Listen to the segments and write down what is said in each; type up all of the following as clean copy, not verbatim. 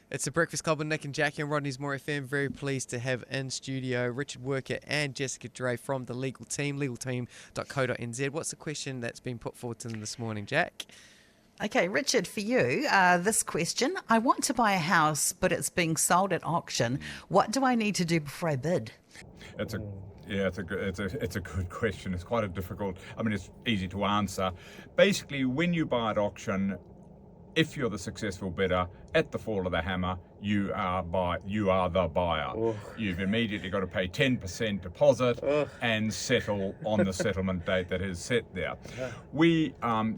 It's the Breakfast Club with Nick and Jackie on Rodney's More FM. Very pleased to have in studio Richard Worker and Jessica Drey from the legal team, legalteam.co.nz. What's the question that's been put forward to them this morning, Jack? Okay, Richard, for you, this question. I want to buy a house, but it's being sold at auction. What do I need to do before I bid? It's a good question. It's quite a difficult. I mean, it's easy to answer. Basically, when you buy at auction, if you're the successful bidder at the fall of the hammer, you are the buyer. Ugh. You've immediately got to pay 10% deposit and settle on the settlement date that is set there. We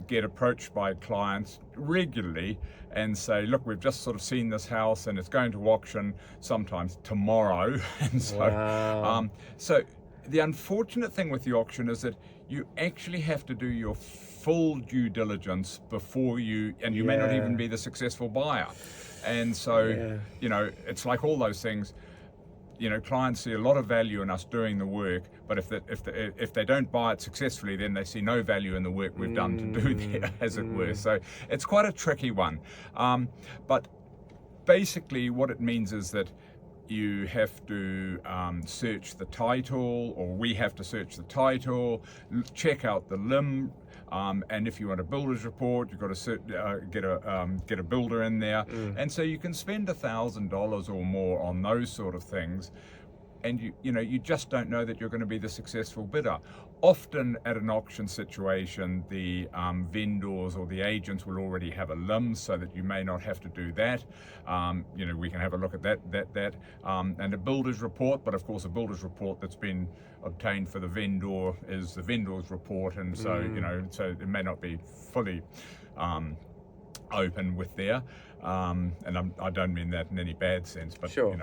get approached by clients regularly and say, look, we've just sort of seen this house and it's going to auction sometimes tomorrow. And so, so the unfortunate thing with the auction is that you actually have to do your full due diligence before you may not even be the successful buyer. And so, it's like all those things. Clients see a lot of value in us doing the work, but if they don't buy it successfully, then they see no value in the work we've done to do there, as it were. So it's quite a tricky one. But basically what it means is that you have to search the title, or we have to search the title, check out the limb, and if you want a builder's report, you've got to get a builder in there, and so you can spend $1,000 or more on those sort of things, and you just don't know that you're going to be the successful bidder. Often at an auction situation, the vendors or the agents will already have a limb, so that you may not have to do that. We can have a look at that, and a builder's report. But of course, a builder's report that's been obtained for the vendor is the vendor's report, and so so it may not be fully open with there. And I don't mean that in any bad sense, but sure.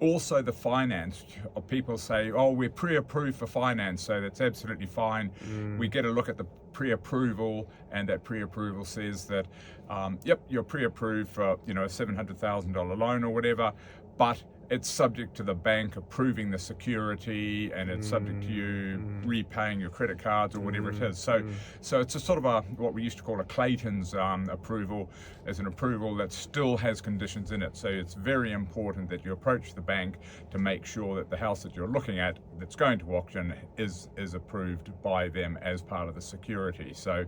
Also, the finance, people say, oh, we're pre-approved for finance, so that's absolutely fine. We get a look at the pre-approval, and that pre-approval says that, yep, you're pre-approved for, a $700,000 loan or whatever, but it's subject to the bank approving the security, and it's subject to you repaying your credit cards or whatever it is. So it's a sort of what we used to call a Clayton's approval, as an approval that still has conditions in it. So it's very important that you approach the bank to make sure that the house that you're looking at that's going to auction is approved by them as part of the security. So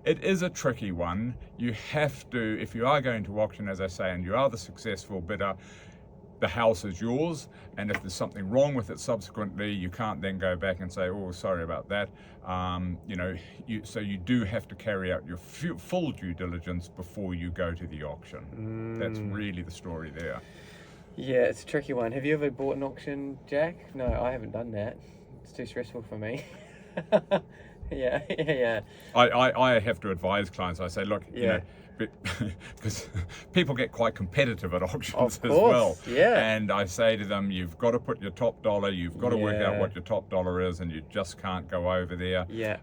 it is a tricky one. You have to, if you are going to auction, as I say, and you are the successful bidder, the house is yours, and if there's something wrong with it subsequently, you can't then go back and say, oh, sorry about that. So you do have to carry out your full due diligence before you go to the auction. That's really the story there. Yeah, it's a tricky one. Have you ever bought an auction, Jack? No, I haven't done that. It's too stressful for me. Yeah. I have to advise clients. I say, look, because people get quite competitive at auctions as well. Yeah. And I say to them, you've got to put your top dollar, you've got to work out what your top dollar is, and you just can't go over there. Yeah.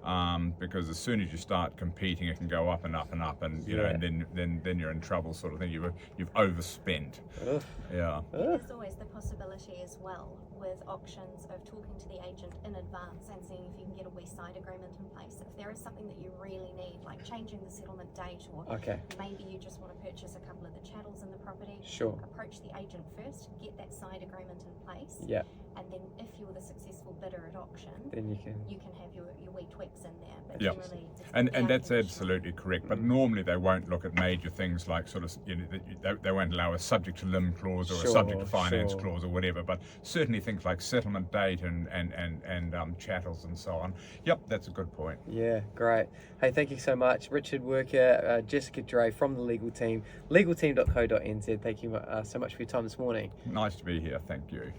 Because as soon as you start competing, it can go up and up and up, and and then you're in trouble, sort of thing. You've overspent. Ugh. Yeah. There's always the possibility as well with auctions of talking to the agent in advance and seeing if you can get a west side agreement in place. If there is something that you really need, like changing the settlement date, or maybe you just want to purchase a couple of the chattels in the property, approach the agent first, get that side agreement in place, and then if you're the successful bidder at auction, then you can have your wee tweaks in there. But generally, and that's absolutely correct. But normally they won't look at major things like sort of they won't allow a subject to limb clause or a subject to finance clause or whatever. But certainly things like settlement date and chattels and so on. Yep, that's a good point. Yeah, great. Hey, thank you so much, Richard Worker, Jessica Drey from the legal team, legalteam.co.nz. Thank you so much for your time this morning. Nice to be here. Thank you.